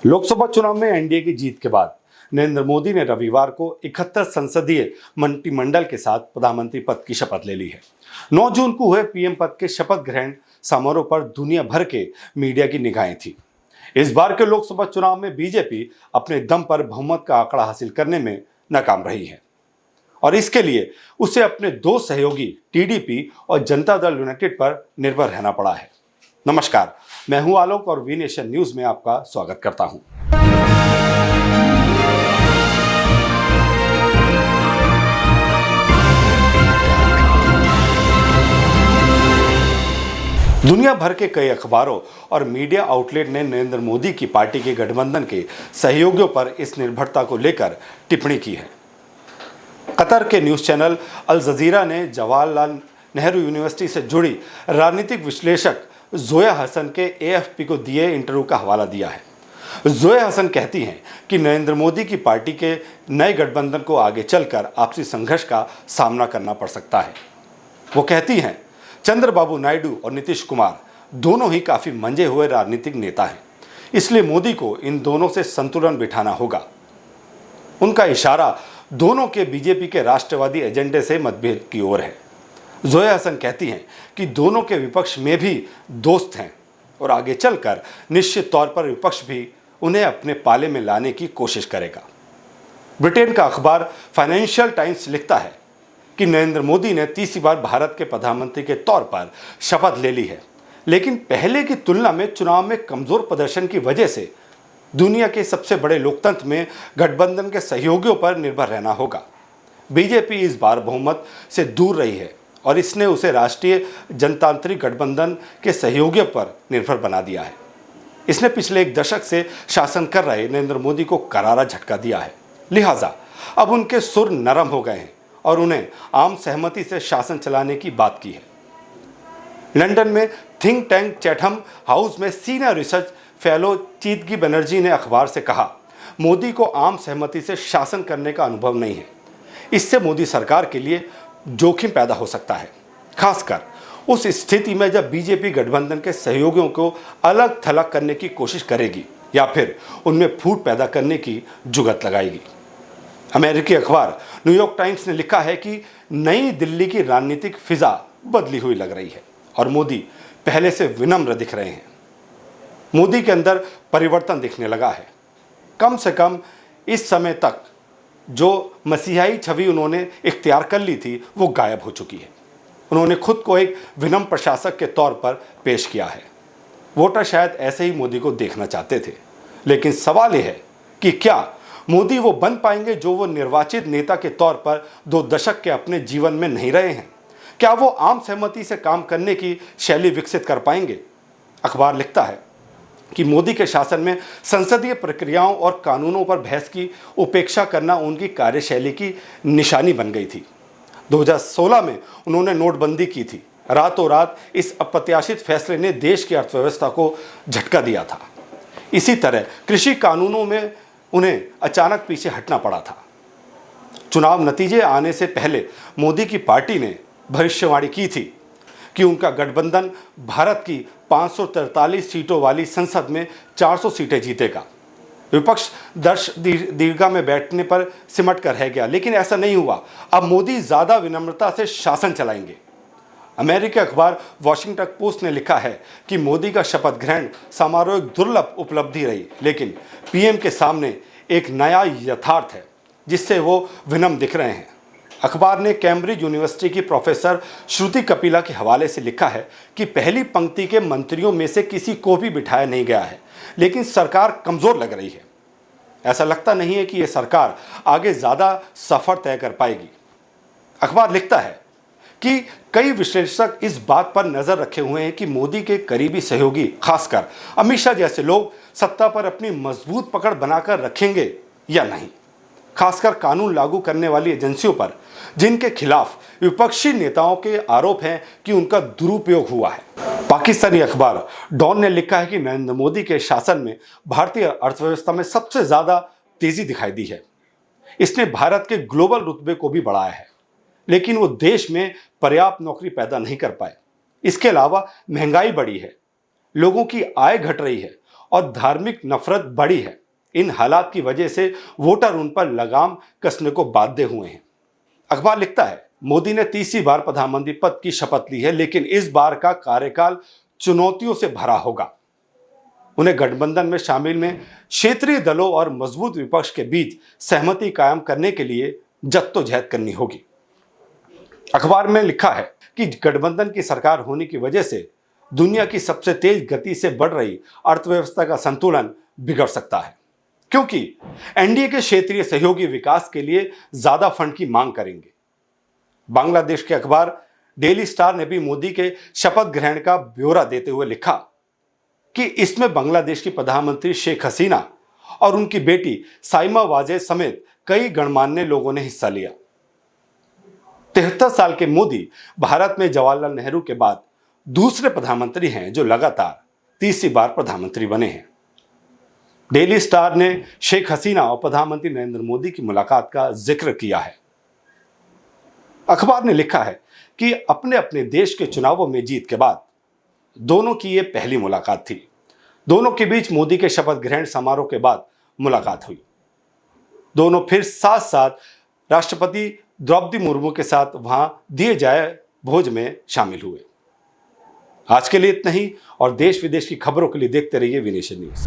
लोकसभा चुनाव में एनडीए की जीत के बाद नरेंद्र मोदी ने रविवार को 71 संसदीय मंत्रिमंडल के साथ प्रधानमंत्री पद की शपथ ले ली है। 9 जून को हुए पीएम पद के शपथ ग्रहण समारोह पर दुनिया भर के मीडिया की निगाहें थी। इस बार के लोकसभा चुनाव में बीजेपी अपने दम पर बहुमत का आंकड़ा हासिल करने में नाकाम रही है और इसके लिए उसे अपने दो सहयोगी टीडीपी और जनता दल यूनाइटेड पर निर्भर रहना पड़ा है। नमस्कार, मैं हूं आलोक और वी नेशन न्यूज में आपका स्वागत करता हूं। दुनिया भर के कई अखबारों और मीडिया आउटलेट ने नरेंद्र मोदी की पार्टी के गठबंधन के सहयोगियों पर इस निर्भरता को लेकर टिप्पणी की है। कतर के न्यूज़ चैनल अल जजीरा ने जवाहरलाल नेहरू यूनिवर्सिटी से जुड़ी राजनीतिक विश्लेषक जोया हसन के एएफपी को दिए इंटरव्यू का हवाला दिया है। जोया हसन कहती हैं कि नरेंद्र मोदी की पार्टी के नए गठबंधन को आगे चलकर आपसी संघर्ष का सामना करना पड़ सकता है। वो कहती हैं, चंद्रबाबू नायडू और नीतीश कुमार दोनों ही काफ़ी मंजे हुए राजनीतिक नेता हैं, इसलिए मोदी को इन दोनों से संतुलन बिठाना होगा। उनका इशारा दोनों के बीजेपी के राष्ट्रवादी एजेंडे से मतभेद की ओर है। जोया हसन कहती हैं कि दोनों के विपक्ष में भी दोस्त हैं और आगे चलकर निश्चित तौर पर विपक्ष भी उन्हें अपने पाले में लाने की कोशिश करेगा। ब्रिटेन का अखबार फाइनेंशियल टाइम्स लिखता है कि नरेंद्र मोदी ने तीसरी बार भारत के प्रधानमंत्री के तौर पर शपथ ले ली है, लेकिन पहले की तुलना में चुनाव में कमजोर प्रदर्शन की वजह से दुनिया के सबसे बड़े लोकतंत्र में गठबंधन के सहयोगियों पर निर्भर रहना होगा। बीजेपी इस बार बहुमत से दूर रही है और इसने उसे राष्ट्रीय जनतांत्रिक गठबंधन के सहयोगियों पर निर्भर बना दिया है। इसने पिछले एक दशक से शासन कर रहे नरेंद्र मोदी को करारा झटका दिया है, लिहाजा अब उनके सुर नरम हो गए हैं और उन्हें आम सहमति से शासन चलाने की बात की है। लंदन में थिंक टैंक चैथम हाउस में सीनियर रिसर्च फेलो चीतगी बनर्जी ने अखबार से कहा, मोदी को आम सहमति से शासन करने का अनुभव नहीं है। इससे मोदी सरकार के लिए जोखिम पैदा हो सकता है, खासकर उस स्थिति में जब बीजेपी गठबंधन के सहयोगियों को अलग थलग करने की कोशिश करेगी या फिर उनमें फूट पैदा करने की जुगत लगाएगी। अमेरिकी अखबार न्यूयॉर्क टाइम्स ने लिखा है कि नई दिल्ली की राजनीतिक फिजा बदली हुई लग रही है और मोदी पहले से विनम्र दिख रहे हैं। मोदी के अंदर परिवर्तन दिखने लगा है। कम से कम इस समय तक जो मसीहाई छवि उन्होंने इख्तियार कर ली थी वो गायब हो चुकी है। उन्होंने खुद को एक विनम्र प्रशासक के तौर पर पेश किया है। वोटर शायद ऐसे ही मोदी को देखना चाहते थे, लेकिन सवाल यह है कि क्या मोदी वो बन पाएंगे जो वो निर्वाचित नेता के तौर पर 2 दशक के अपने जीवन में नहीं रहे हैं? क्या वो आम सहमति से काम करने की शैली विकसित कर पाएंगे? अखबार लिखता है कि मोदी के शासन में संसदीय प्रक्रियाओं और कानूनों पर बहस की उपेक्षा करना उनकी कार्यशैली की निशानी बन गई थी। 2016 में उन्होंने नोटबंदी की थी। रातों रात इस अप्रत्याशित फैसले ने देश की अर्थव्यवस्था को झटका दिया था। इसी तरह कृषि कानूनों में उन्हें अचानक पीछे हटना पड़ा था। चुनाव नतीजे आने से पहले मोदी की पार्टी ने भविष्यवाणी की थी कि उनका गठबंधन भारत की 543 सीटों वाली संसद में 400 सीटें जीतेगा। विपक्ष दीर्घा में बैठने पर सिमट कर रह गया, लेकिन ऐसा नहीं हुआ। अब मोदी ज्यादा विनम्रता से शासन चलाएंगे। अमेरिकी अखबार वॉशिंगटन पोस्ट ने लिखा है कि मोदी का शपथ ग्रहण समारोह एक दुर्लभ उपलब्धि रही, लेकिन पीएम के सामने एक नया यथार्थ है जिससे वो विनम्र दिख रहे हैं। अखबार ने कैम्ब्रिज यूनिवर्सिटी की प्रोफेसर श्रुति कपिला के हवाले से लिखा है कि पहली पंक्ति के मंत्रियों में से किसी को भी बिठाया नहीं गया है, लेकिन सरकार कमजोर लग रही है। ऐसा लगता नहीं है कि यह सरकार आगे ज्यादा सफर तय कर पाएगी। अखबार लिखता है कि कई विश्लेषक इस बात पर नजर रखे हुए हैं कि मोदी के करीबी सहयोगी, खासकर अमित शाह जैसे लोग, सत्ता पर अपनी मजबूत पकड़ बनाकर रखेंगे या नहीं, खासकर कानून लागू करने वाली एजेंसियों पर, जिनके खिलाफ विपक्षी नेताओं के आरोप हैं कि उनका दुरुपयोग हुआ है। पाकिस्तानी अखबार डॉन ने लिखा है कि नरेंद्र मोदी के शासन में भारतीय अर्थव्यवस्था में सबसे ज्यादा तेजी दिखाई दी है। इसने भारत के ग्लोबल रुतबे को भी बढ़ाया है, लेकिन वो देश में पर्याप्त नौकरी पैदा नहीं कर पाए। इसके अलावा महंगाई बढ़ी है, लोगों की आय घट रही है और धार्मिक नफरत बढ़ी है। इन हालात की वजह से वोटर उन पर लगाम कसने को बाध्य हुए हैं। अखबार लिखता है, मोदी ने तीसरी बार प्रधानमंत्री पद की शपथ ली है, लेकिन इस बार का कार्यकाल चुनौतियों से भरा होगा। उन्हें गठबंधन में शामिल में क्षेत्रीय दलों और मजबूत विपक्ष के बीच सहमति कायम करने के लिए जद्दोजहद करनी होगी। अखबार में लिखा है कि गठबंधन की सरकार होने की वजह से दुनिया की सबसे तेज गति से बढ़ रही अर्थव्यवस्था का संतुलन बिगड़ सकता है, क्योंकि एनडीए के क्षेत्रीय सहयोगी विकास के लिए ज्यादा फंड की मांग करेंगे। बांग्लादेश के अखबार डेली स्टार ने भी मोदी के शपथ ग्रहण का ब्यौरा देते हुए लिखा कि इसमें बांग्लादेश की प्रधानमंत्री शेख हसीना और उनकी बेटी साइमा वाजे समेत कई गणमान्य लोगों ने हिस्सा लिया। 73 साल के मोदी भारत में जवाहरलाल नेहरू के बाद दूसरे प्रधानमंत्री हैं जो लगातार तीसरी बार प्रधानमंत्री बने हैं। डेली स्टार ने शेख हसीना और प्रधानमंत्री नरेंद्र मोदी की मुलाकात का जिक्र किया है। अखबार ने लिखा है कि अपने अपने देश के चुनावों में जीत के बाद दोनों की यह पहली मुलाकात थी। दोनों के बीच मोदी के शपथ ग्रहण समारोह के बाद मुलाकात हुई। दोनों फिर साथ साथ राष्ट्रपति द्रौपदी मुर्मू के साथ वहां दिए जाए भोज में शामिल हुए। आज के लिए इतना ही, और देश विदेश की खबरों के लिए देखते रहिए वी नेशन न्यूज।